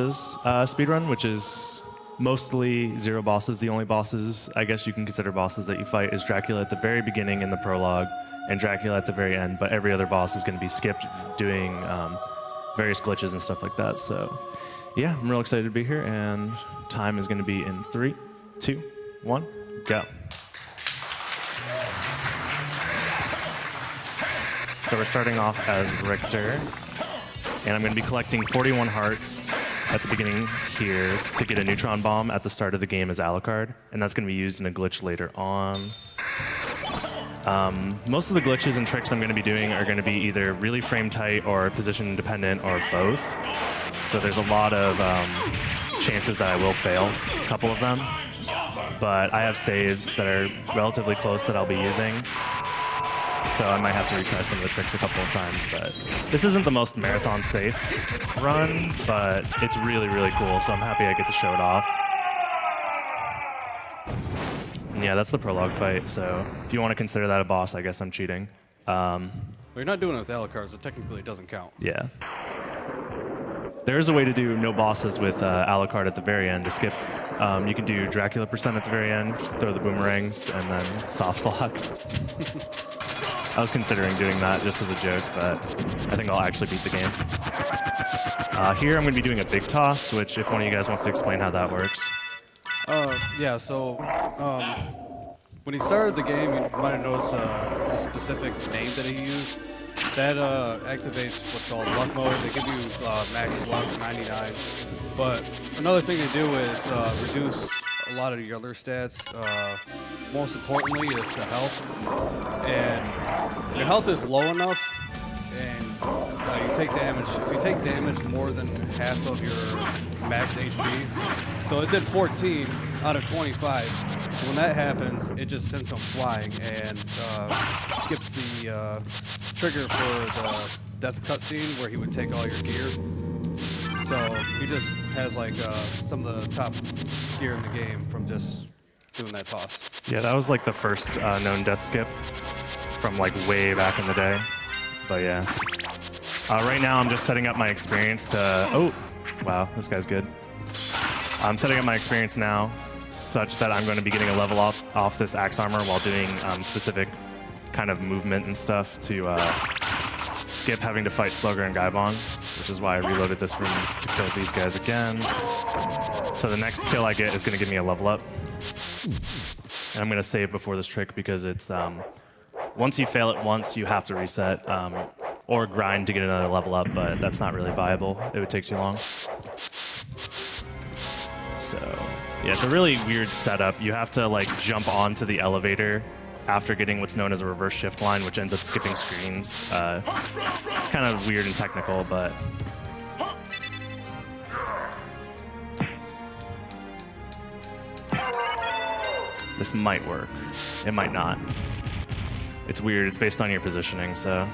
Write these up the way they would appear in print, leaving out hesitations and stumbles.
speedrun, which is mostly zero bosses. The only bosses I guess you can consider bosses that you fight is Dracula at the very beginning in the prologue and Dracula at the very end, but every other boss is going to be skipped doing various glitches and stuff like that. So yeah, I'm real excited to be here, and time is going to be in 3, 2, 1, go. So we're starting off as Richter, and I'm going to be collecting 41 hearts at the beginning here to get a neutron bomb at the start of the game as Alucard, and that's going to be used in a glitch later on. Most of the glitches and tricks I'm going to be doing are going to be either really frame tight or position independent or both. So there's a lot of chances that I will fail, a couple of them. But I have saves that are relatively close that I'll be using. So I might have to retry some of the tricks a couple of times. But this isn't the most marathon safe run, but it's really, really cool. So I'm happy I get to show it off. And yeah, that's the prologue fight. So if you want to consider that a boss, I guess I'm cheating. Well, you're not doing it with Alucard, so technically it doesn't count. Yeah. There is a way to do no bosses with Alucard at the very end to skip. You can do Dracula % at the very end, throw the boomerangs, and then soft block. I was considering doing that just as a joke, but I think I'll actually beat the game. Here I'm going to be doing a big toss, which if one of you guys wants to explain how that works. Yeah, so when he started the game, you might have noticed a specific name that he used. That activates what's called luck mode. They give you max luck, 99. But another thing they do is reduce a lot of your other stats. Most importantly is the health. And your health is low enough, and you take damage. If you take damage more than half of your max HP, so it did 14 out of 25. So when that happens, it just sends him flying and skips the trigger for the death cutscene where he would take all your gear. So he just has like some of the top gear in the game from just doing that toss. Yeah, that was like the first known death skip from like way back in the day. But yeah. Right now I'm just setting up my experience to... Oh, wow, this guy's good. I'm setting up my experience now such that I'm going to be getting a level up off this axe armor while doing specific kind of movement and stuff to skip having to fight Slugger and Gaibon, which is why I reloaded this room to kill these guys again. So the next kill I get is going to give me a level up. And I'm going to save before this trick because it's once you fail it once, you have to reset or grind to get another level up, but that's not really viable. It would take too long. So yeah, it's a really weird setup. You have to like jump onto the elevator after getting what's known as a reverse shift line, which ends up skipping screens. It's kind of weird and technical, but this might work. It might not. It's weird. It's based on your positioning, so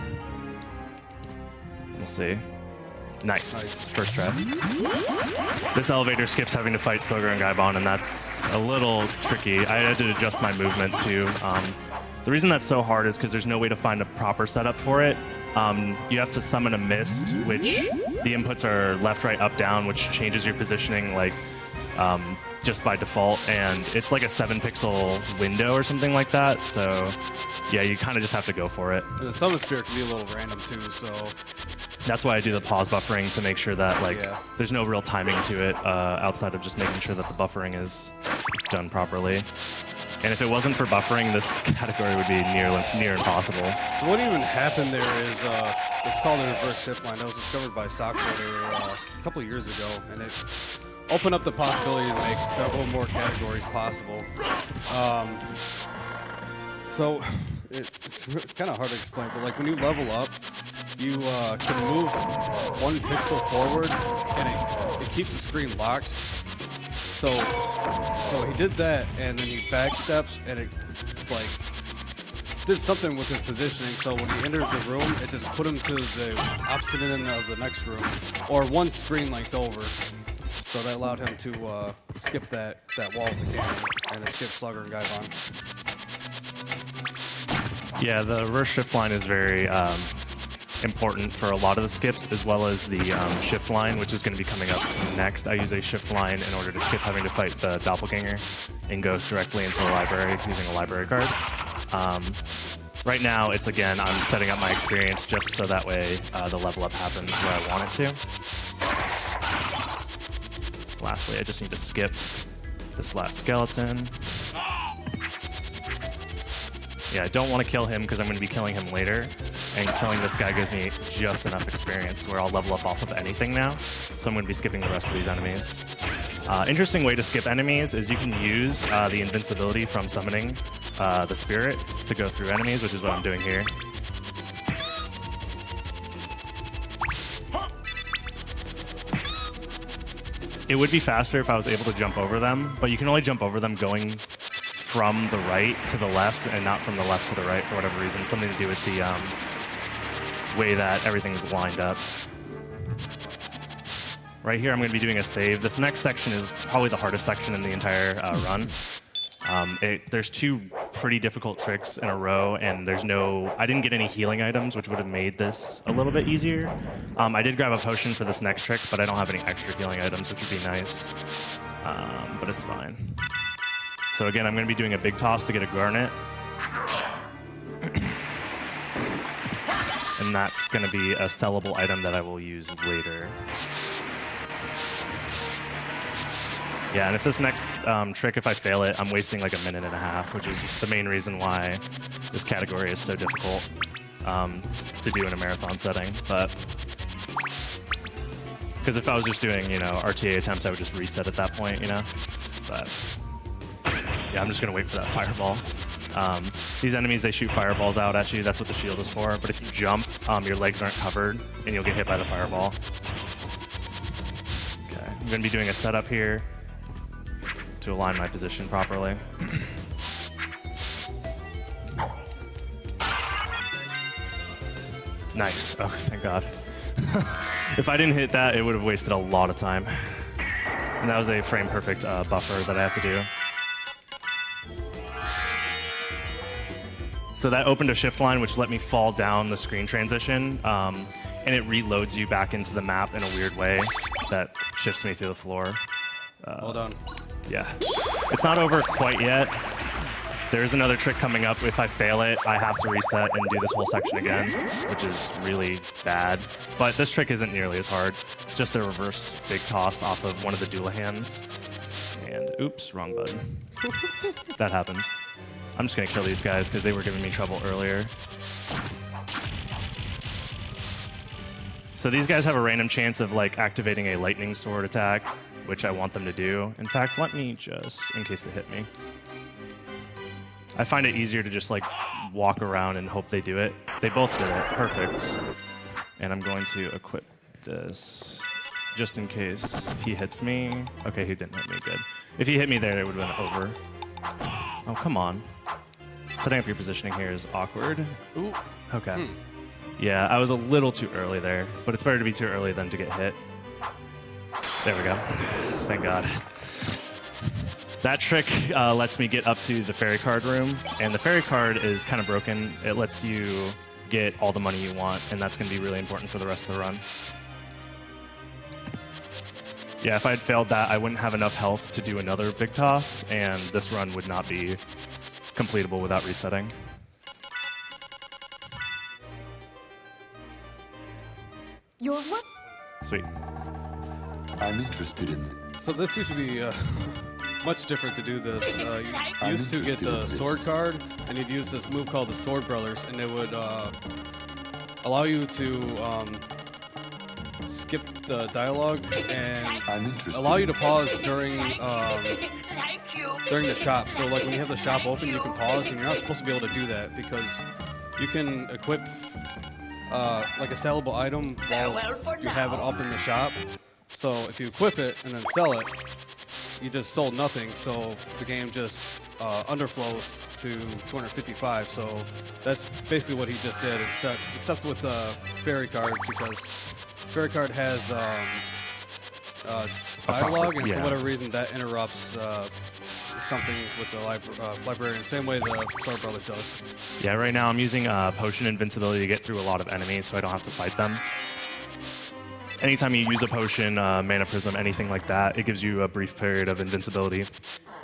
we'll see. Nice. First try. This elevator skips having to fight Slugger and Gaibon, and that's a little tricky. I had to adjust my movement too. The reason that's so hard is because there's no way to find a proper setup for it. You have to summon a mist, which the inputs are left, right, up, down, which changes your positioning like just by default, and it's like a 7-pixel window or something like that. So yeah, you kind of just have to go for it. The summon spirit can be a little random too, so that's why I do the pause buffering to make sure that like there's no real timing to it outside of just making sure that the buffering is done properly. And if it wasn't for buffering, this category would be near impossible. So what even happened there is it's called a reverse shift line. That was discovered by Sockwater a couple of years ago, and it opened up the possibility to make several more categories possible. So it's kind of hard to explain, but like when you level up, you can move 1 pixel forward, and it keeps the screen locked. So he did that, and then he backsteps, and it like did something with his positioning. So when he entered the room, it just put him to the opposite end of the next room, or 1 screen length over. So that allowed him to skip that wall with the cannon, and it skipped Slugger and Gaibon. Yeah, the reverse shift line is very important for a lot of the skips, as well as the shift line, which is going to be coming up next. I use a shift line in order to skip having to fight the doppelganger and go directly into the library using a library card. Right now, it's again, I'm setting up my experience just so that way the level up happens where I want it to. Lastly, I just need to skip this last skeleton. Yeah, I don't want to kill him because I'm going to be killing him later, and killing this guy gives me just enough experience where I'll level up off of anything now, so I'm going to be skipping the rest of these enemies. Interesting way to skip enemies is you can use the invincibility from summoning the spirit to go through enemies, which is what I'm doing here. It would be faster if I was able to jump over them, but you can only jump over them going from the right to the left and not from the left to the right for whatever reason. Something to do with the way that everything's lined up. Right here, I'm going to be doing a save. This next section is probably the hardest section in the entire run. There's two pretty difficult tricks in a row, and I didn't get any healing items, which would have made this a little bit easier. I did grab a potion for this next trick, but I don't have any extra healing items, which would be nice. But it's fine. So again, I'm going to be doing a big toss to get a garnet. And that's going to be a sellable item that I will use later. Yeah, and if this next trick, if I fail it, I'm wasting like 1.5 minutes, which is the main reason why this category is so difficult to do in a marathon setting. But because if I was just doing, RTA attempts, I would just reset at that point, But yeah, I'm just gonna wait for that fireball. These enemies, they shoot fireballs out at you. That's what the shield is for. But if you jump, your legs aren't covered, and you'll get hit by the fireball. Okay, I'm gonna be doing a setup here to align my position properly. Nice. Oh, thank God. If I didn't hit that, it would have wasted a lot of time. And that was a frame-perfect buffer that I have to do. So that opened a shift line, which let me fall down the screen transition, and it reloads you back into the map in a weird way that shifts me through the floor. Well done. Yeah. It's not over quite yet. There's another trick coming up. If I fail it, I have to reset and do this whole section again, which is really bad. But this trick isn't nearly as hard. It's just a reverse big toss off of one of the Doolahans. And oops, wrong button. That happens. I'm just gonna kill these guys because they were giving me trouble earlier. So these guys have a random chance of like activating a lightning sword attack, which I want them to do. In fact, let me just, in case they hit me. I find it easier to just like walk around and hope they do it. They both did it, perfect. And I'm going to equip this just in case he hits me. Okay, he didn't hit me, good. If he hit me there, it would have been over. Oh, come on. Setting up your positioning here is awkward. Ooh, okay. Yeah, I was a little too early there, but it's better to be too early than to get hit. There we go. Thank God. That trick lets me get up to the fairy card room, and the fairy card is kind of broken. It lets you get all the money you want, and that's going to be really important for the rest of the run. Yeah, if I had failed that, I wouldn't have enough health to do another big toss, and this run would not be completable without resetting. You're what? Sweet. I'm interested in... So this used to be much different to do this. You used to get the sword card, and you'd use this move called the Sword Brothers, and it would allow you to skip the dialogue and allow you to pause during the shop. So like when you have the shop open, you can pause, and you're not supposed to be able to do that because you can equip like a sellable item while you have it up in the shop. So if you equip it and then sell it, you just sold nothing. So the game just underflows to 255. So that's basically what he just did, except with Fairy Card, because Fairy Card has dialogue, and for whatever reason that interrupts something with the librarian, same way the Sword Brothers does. Yeah, right now I'm using potion invincibility to get through a lot of enemies so I don't have to fight them. Anytime you use a potion, mana prism, anything like that, it gives you a brief period of invincibility.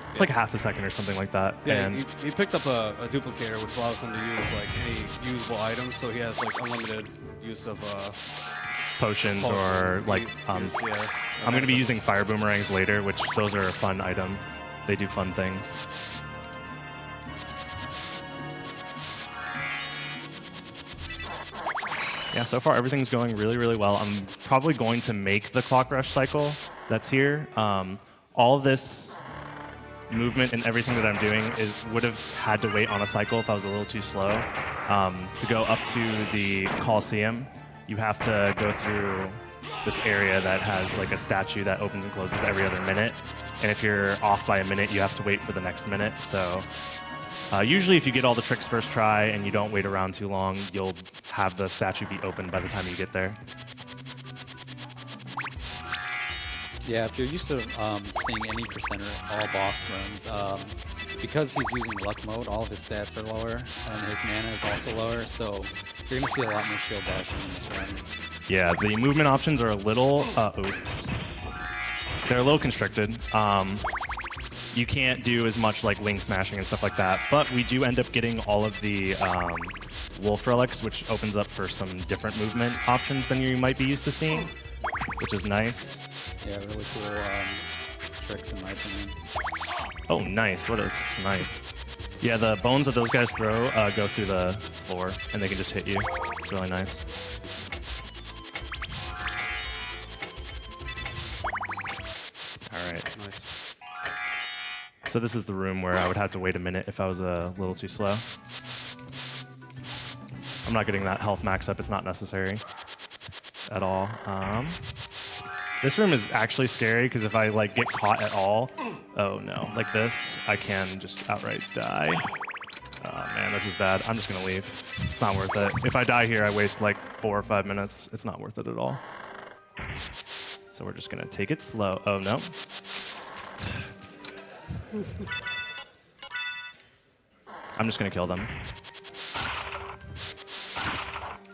It's like half a second or something like that. Yeah, And he picked up a duplicator, which allows him to use like any usable items, so he has like unlimited use of potions or like I'm going to be using fire boomerangs later, which those are a fun item. They do fun things. Yeah, so far everything's going really, really well. I'm probably going to make the clock rush cycle that's here. All of this movement and everything that I'm doing would have had to wait on a cycle if I was a little too slow. To go up to the Coliseum, you have to go through this area that has like a statue that opens and closes every other minute. And if you're off by a minute, you have to wait for the next minute. So usually if you get all the tricks first try and you don't wait around too long, you'll have the statue be open by the time you get there. Yeah, if you're used to seeing any percenter all boss runs, because he's using luck mode, all of his stats are lower, and his mana is also lower, so you're going to see a lot more shield bashing in this run. Yeah, the movement options are a little, oops. They're a little constricted. You can't do as much like wing smashing and stuff like that, but we do end up getting all of the wolf relics, which opens up for some different movement options than you might be used to seeing, which is nice. Yeah, really cool tricks in my opinion. Oh, nice. What a snipe. Yeah, the bones that those guys throw go through the floor, and they can just hit you. It's really nice. All right. Nice. So this is the room where I would have to wait a minute if I was a little too slow. I'm not getting that health max up. It's not necessary at all. This room is actually scary because if I like get caught at all, oh no, like this, I can just outright die. Oh man, this is bad. I'm just gonna leave. It's not worth it. If I die here, I waste like 4 or 5 minutes. It's not worth it at all. So we're just gonna take it slow. Oh no. I'm just gonna kill them.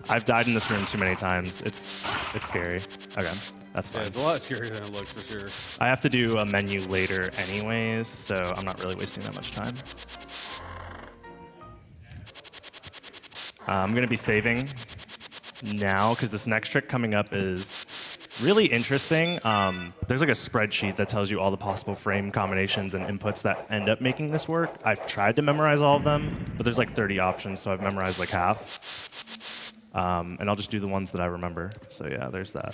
I've died in this room too many times. It's scary. Okay. That's fine. Yeah, it's a lot scarier than it looks, for sure. I have to do a menu later anyways, so I'm not really wasting that much time. I'm going to be saving now because this next trick coming up is really interesting. There's like a spreadsheet that tells you all the possible frame combinations and inputs that end up making this work. I've tried to memorize all of them, but there's like 30 options, so I've memorized like half. And I'll just do the ones that I remember. So yeah, there's that.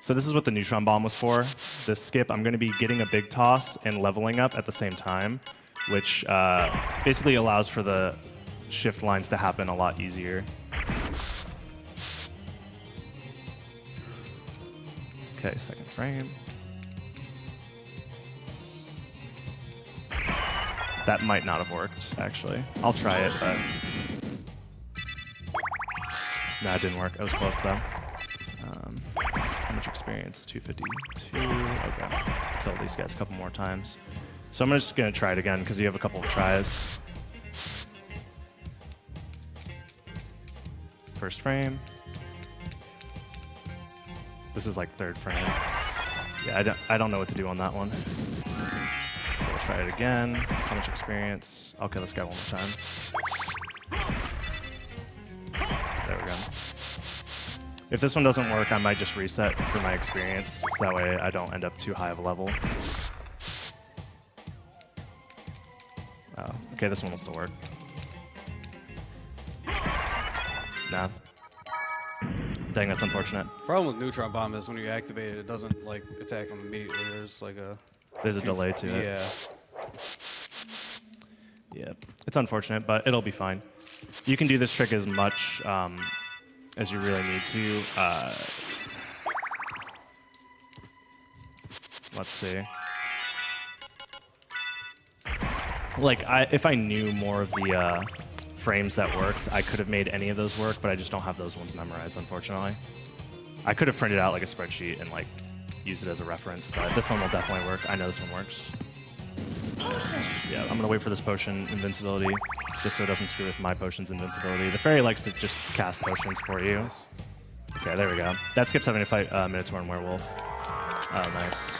So this is what the neutron bomb was for. This skip, I'm going to be getting a big toss and leveling up at the same time, which basically allows for the shift lines to happen a lot easier. Okay, second frame. That might not have worked, actually. I'll try it, but... Nah, it didn't work. It was close, though. How much experience? 252. Okay. Kill these guys a couple more times. So I'm just going to try it again, because you have a couple of tries. First frame. This is like third frame. Yeah, I don't know what to do on that one. So we'll try it again. How much experience? I'll kill this guy one more time. There we go. If this one doesn't work, I might just reset for my experience, so that way I don't end up too high of a level. Oh, okay, this one will still work. Nah. Dang, that's unfortunate. Problem with neutron bomb is when you activate it, it doesn't like attack them immediately. There's like a delay to it. Yeah. Yeah, it's unfortunate, but it'll be fine. You can do this trick as much as you really need to. Let's see. Like, if I knew more of the frames that worked, I could have made any of those work, but I just don't have those ones memorized, unfortunately. I could have printed out like a spreadsheet and like used it as a reference, but this one will definitely work. I know this one works. Yeah, I'm gonna wait for this potion invincibility, just so it doesn't screw with my potion's invincibility. The fairy likes to just cast potions for you. Okay, there we go. That skips having to fight Minotaur and Werewolf. Oh, nice.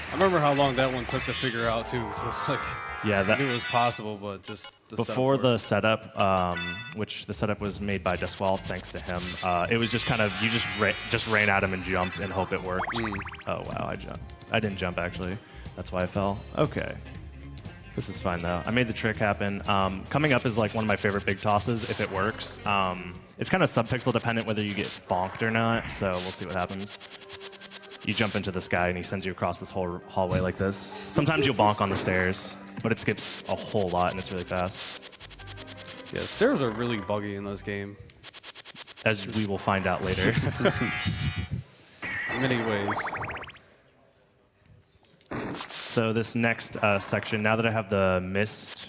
I remember how long that one took to figure out too. So it's like, Yeah, I knew it was possible, but just the before setup for the it. setup, which the setup was made by Desqual, thanks to him. It was just kind of you just ran at him and jumped and hope it worked. Oh wow, I jumped. I didn't jump actually. That's why I fell. Okay. This is fine though. I made the trick happen. Coming up is like one of my favorite big tosses if it works. It's kind of subpixel dependent whether you get bonked or not, so we'll see what happens. You jump into this guy and he sends you across this whole hallway like this. Sometimes you'll bonk on the stairs, but it skips a whole lot and it's really fast. Yeah, stairs are really buggy in this game. As we will find out later. In many ways. So this next section, now that I have the Mist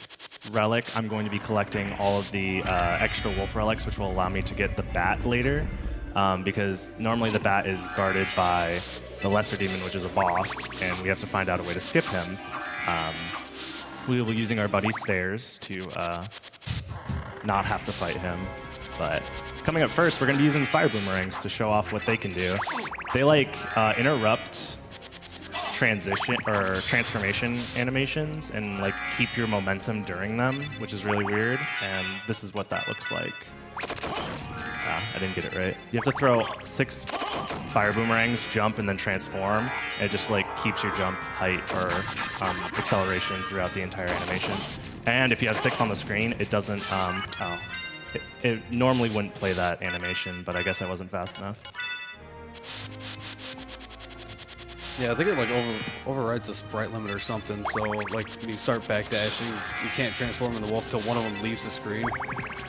relic, I'm going to be collecting all of the extra wolf relics, which will allow me to get the bat later. Because normally the bat is guarded by the lesser demon, which is a boss, and we have to find out a way to skip him. We will be using our buddy's stairs to not have to fight him. But coming up first, we're going to be using fire boomerangs to show off what they can do. They like interrupt transition or transformation animations and like keep your momentum during them, which is really weird. And this is what that looks like. I didn't get it right. You have to throw 6 fire boomerangs, jump, and then transform. And it just like keeps your jump height or acceleration throughout the entire animation. And if you have 6 on the screen, it doesn't. It normally wouldn't play that animation, but I guess I wasn't fast enough. Yeah, I think it like overrides a sprite limit or something. So like when you start backdashing, you can't transform into wolf till one of them leaves the screen.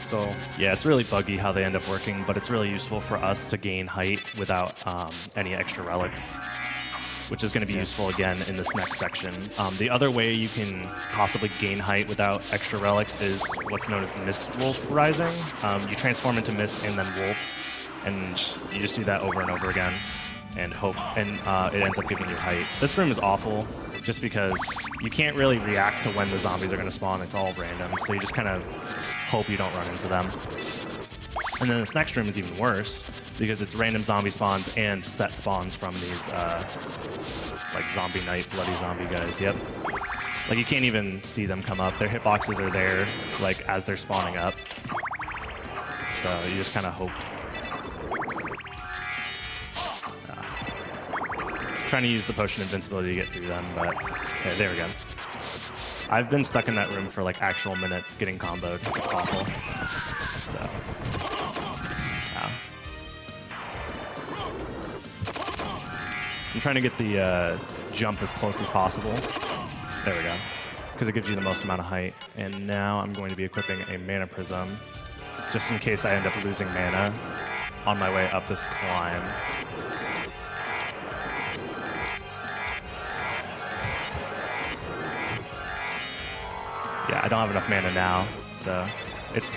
So Yeah, it's really buggy how they end up working, but it's really useful for us to gain height without any extra relics, which is going to be useful again in this next section. The other way you can possibly gain height without extra relics is what's known as Mist Wolf Rising. You transform into Mist and then Wolf, and you just do that over and over again. And hope, and it ends up giving you height. This room is awful, just because you can't really react to when the zombies are going to spawn. It's all random, so you just kind of hope you don't run into them. And then this next room is even worse, because it's random zombie spawns and set spawns from these like zombie knight, bloody zombie guys. Yep. Like you can't even see them come up. Their hitboxes are there, like as they're spawning up. So you just kind of hope. Trying to use the potion invincibility to get through them, but okay, there we go. I've been stuck in that room for like actual minutes getting comboed. It's awful. So, I'm trying to get the jump as close as possible. There we go, because it gives you the most amount of height. And now I'm going to be equipping a mana prism, just in case I end up losing mana on my way up this climb. Yeah, I don't have enough mana now, so it's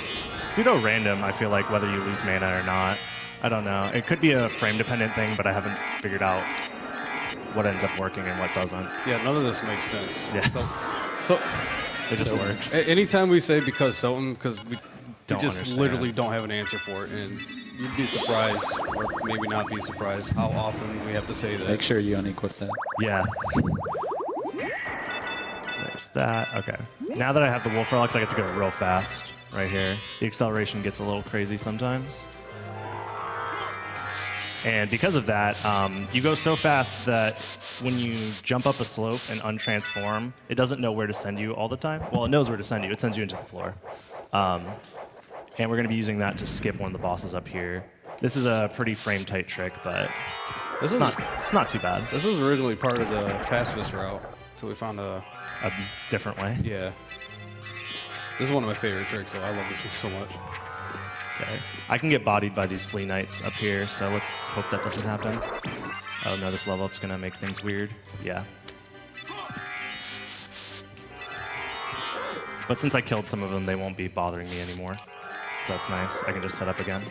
pseudo-random, I feel like, whether you lose mana or not. I don't know. It could be a frame-dependent thing, but I haven't figured out what ends up working and what doesn't. yeah, none of this makes sense. Yeah. So It just works. anytime we say because something, because we Don't just understand. literally don't have an answer for it, and you'd be surprised, or maybe not be surprised, how often we have to say that. Make sure you unequip that. Yeah. There's that. Okay. Now that I have the wolf relics, I get to go real fast right here. The acceleration gets a little crazy sometimes. And because of that, you go so fast that when you jump up a slope and untransform, it doesn't know where to send you all the time. Well, it knows where to send you. It sends you into the floor. And we're going to be using that to skip one of the bosses up here. This is a pretty frame-tight trick, but This it's not too bad. This was originally part of the pacifist route, so we found a different way. yeah. This is one of my favorite tricks, so I love this one so much. Okay. I can get bodied by these flea knights up here, so let's hope that doesn't happen. Oh no, this level up's gonna make things weird. Yeah. But since I killed some of them, they won't be bothering me anymore. so that's nice. I can just set up again.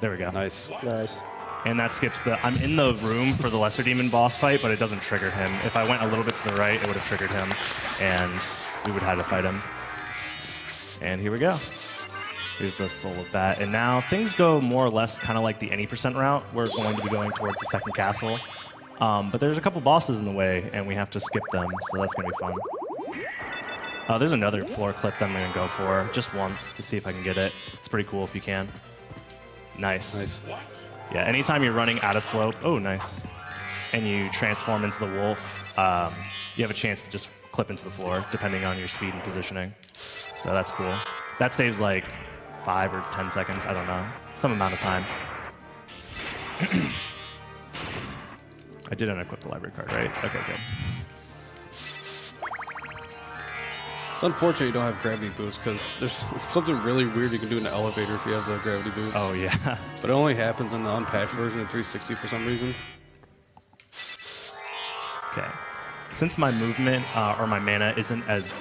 There we go. Nice. Nice. And that skips the... I'm in the room for the Lesser Demon boss fight, but it doesn't trigger him. If I went a little bit to the right, it would have triggered him, and we would have to fight him. And here we go. Here's the Soul of Bat. And now things go more or less kind of like the any % route. We're going to be going towards the second castle. But there's a couple bosses in the way, and we have to skip them, so that's going to be fun. There's another floor clip that I'm going to go for, just once, to see if I can get it. It's pretty cool if you can. Nice. Nice. Yeah, anytime you're running at a slope, oh, nice, and you transform into the wolf, you have a chance to just clip into the floor, depending on your speed and positioning. So that's cool. That saves like 5 or 10 seconds, I don't know, some amount of time. I didn't equip the library card, right? Okay, good. It's unfortunate you don't have gravity boots because there's something really weird you can do in the elevator if you have the gravity boots. Oh, yeah. But it only happens in the unpatched version of 360 for some reason. Okay. Since my movement or my mana isn't as...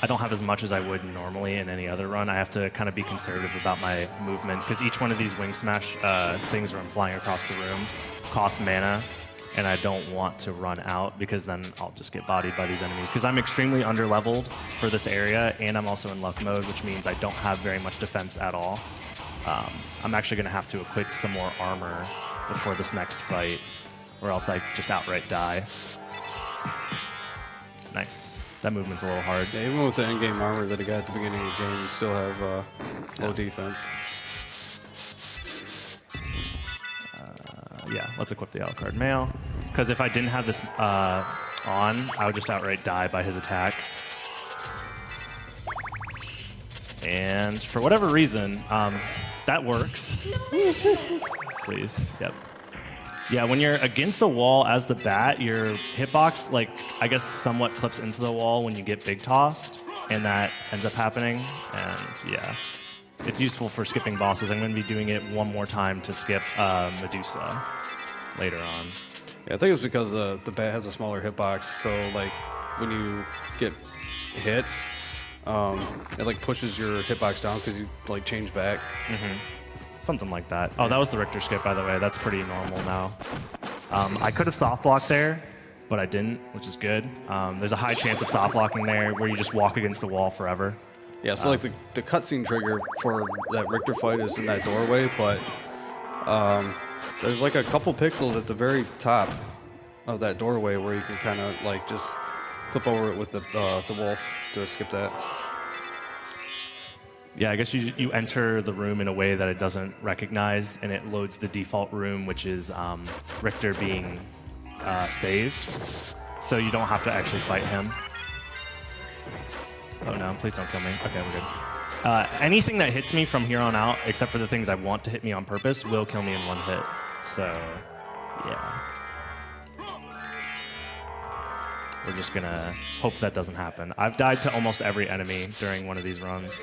I don't have as much as I would normally in any other run, I have to kind of be conservative about my movement because each one of these wing smash things where I'm flying across the room cost mana, and I don't want to run out because then I'll just get bodied by these enemies because I'm extremely underleveled for this area, and I'm also in luck mode, which means I don't have very much defense at all. I'm actually going to have to equip some more armor before this next fight, or else I just outright die. Nice. That movement's a little hard. Yeah, even with the in-game armor that he got at the beginning of the game, you still have low defense. Yeah, let's equip the Alucard Mail. Because if I didn't have this on, I would just outright die by his attack. And for whatever reason, that works. Please, yep. Yeah, when you're against the wall as the bat, your hitbox, like, I guess somewhat clips into the wall when you get big tossed, and that ends up happening, and yeah. It's useful for skipping bosses. I'm going to be doing it one more time to skip Medusa later on. Yeah, I think it's because the bat has a smaller hitbox, so like when you get hit, it like pushes your hitbox down because you like change back. Mm-hmm. Something like that. Oh, that was the Richter skip, by the way. That's pretty normal now. I could have soft blocked there, but I didn't, which is good. There's a high chance of soft blocking there where you just walk against the wall forever. Yeah, so like the cutscene trigger for that Richter fight is in that doorway, but there's like a couple pixels at the very top of that doorway where you can kind of like just clip over it with the wolf to skip that. Yeah, I guess you enter the room in a way that it doesn't recognize, and it loads the default room, which is Richter being saved, so you don't have to actually fight him. Oh no, please don't kill me. Okay, we're good. Anything that hits me from here on out, except for the things I want to hit me on purpose, will kill me in one hit. So, yeah. We're just gonna hope that doesn't happen. I've died to almost every enemy during one of these runs.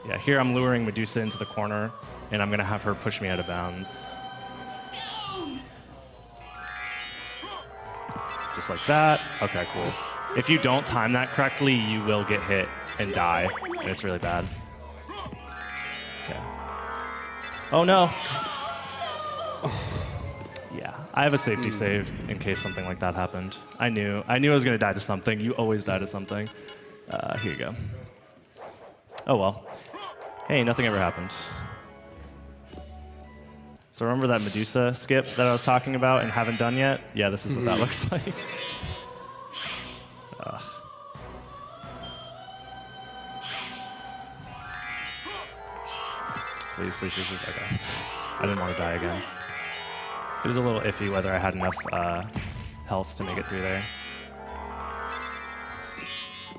Yeah, here I'm luring Medusa into the corner, and I'm gonna have her push me out of bounds. Just like that. Okay, cool. If you don't time that correctly, you will get hit and die, and it's really bad. Okay. Oh no. Yeah, I have a safety save in case something like that happened. I knew I was gonna die to something. You always die to something. Here you go. Oh well. Hey, nothing ever happened. So remember that Medusa skip that I was talking about and haven't done yet? Yeah, this is what that looks like. Please, please, please, please. Okay. I didn't want to die again. It was a little iffy whether I had enough health to make it through there.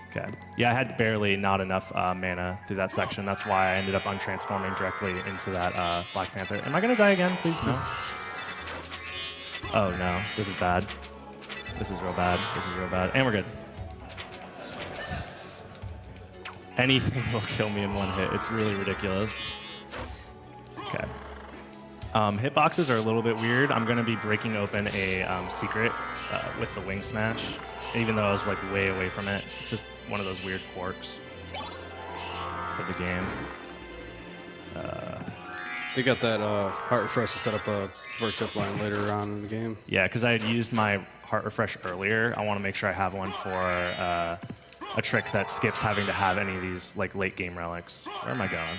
Okay. Yeah, I had barely not enough mana through that section. That's why I ended up untransforming directly into that Black Panther. Am I going to die again? Please, no. Oh, no. This is bad. This is real bad. This is real bad. And we're good. Anything will kill me in one hit. It's really ridiculous. Okay. Hitboxes are a little bit weird. I'm going to be breaking open a secret with the wing smash, even though I was like way away from it. It's just one of those weird quirks. of the game. They got that heart refresh to set up a first shift line later on in the game. Yeah, because I had used my heart refresh earlier. I want to make sure I have one for a trick that skips having to have any of these like late game relics. Where am I going?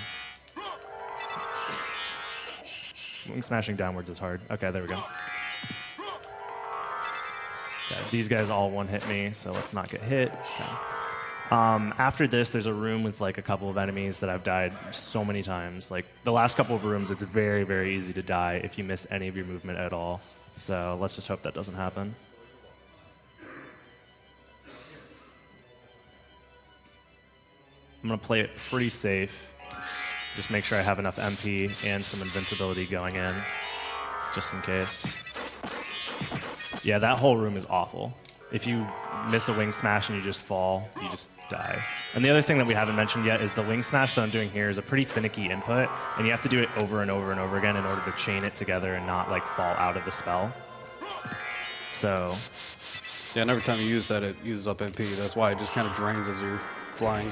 Wing smashing downwards is hard. Okay, there we go. Okay, these guys all one hit me, so let's not get hit. Okay. After this, there's a room with like a couple of enemies that I've died so many times. Like the last couple of rooms, it's very, very easy to die if you miss any of your movement at all. So let's just hope that doesn't happen. I'm gonna play it pretty safe. Just make sure I have enough MP and some invincibility going in, just in case. Yeah, that whole room is awful. If you miss a wing smash and you just fall, you just die. And the other thing that we haven't mentioned yet is the wing smash that I'm doing here is a pretty finicky input, and you have to do it over and over and over again in order to chain it together and not like fall out of the spell. So, Yeah, and every time you use that, it uses up MP. That's why it just kind of drains as you're flying.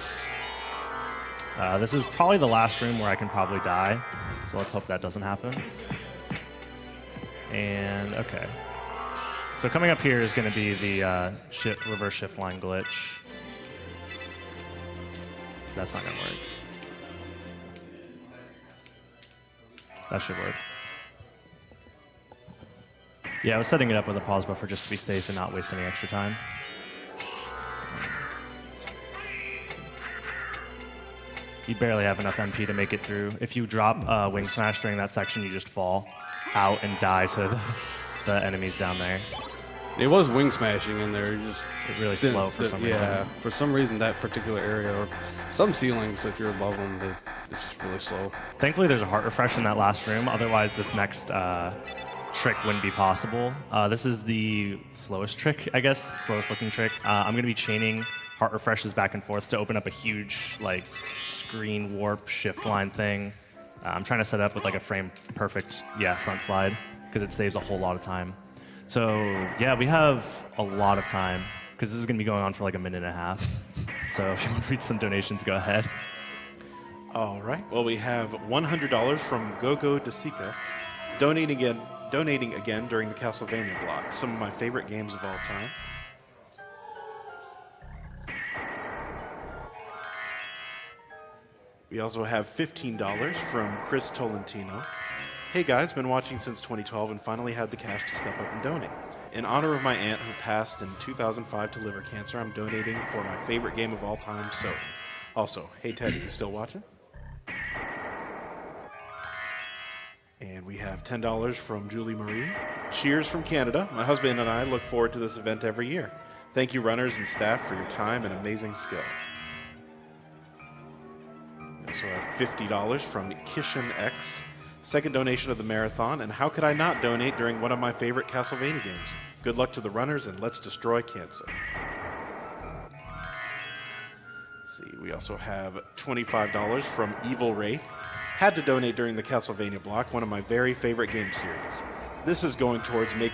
this is probably the last room where I can probably die, so let's hope that doesn't happen. And, okay. So coming up here is going to be the reverse shift line glitch. That's not going to work. That should work. Yeah, I was setting it up with a pause buffer just to be safe and not waste any extra time. You barely have enough MP to make it through. If you drop Wing Smash during that section, you just fall out and die to the enemies down there. It was wing smashing in there. Just It's really slow for some reason. Yeah, for some reason that particular area, or some ceilings, if you're above them, it's just really slow. Thankfully, there's a heart refresh in that last room. Otherwise, this next trick wouldn't be possible. This is the slowest trick, I guess, slowest looking trick. I'm going to be chaining heart refreshes back and forth to open up a huge like screen warp shift line thing. I'm trying to set it up with like a frame perfect, front slide, because it saves a whole lot of time. So yeah, we have a lot of time because this is going to be going on for like a minute and a half. So if you want to read some donations, go ahead. All right. Well, we have $100 from Gogo Desika, donating again during the Castlevania block. Some of my favorite games of all time. We also have $15 from Chris Tolentino. Hey guys, been watching since 2012 and finally had the cash to step up and donate. In honor of my aunt who passed in 2005 to liver cancer, I'm donating for my favorite game of all time, so. Also, hey Teddy, you still watching? And we have $10 from Julie Marie. Cheers from Canada. My husband and I look forward to this event every year. Thank you runners and staff for your time and amazing skill. We also have $50 from Kishan X. Second donation of the marathon, and how could I not donate during one of my favorite Castlevania games? Good luck to the runners, and let's destroy cancer. Let's see, we also have $25 from Evil Wraith. Had to donate during the Castlevania block, one of my very favorite game series. This is going towards making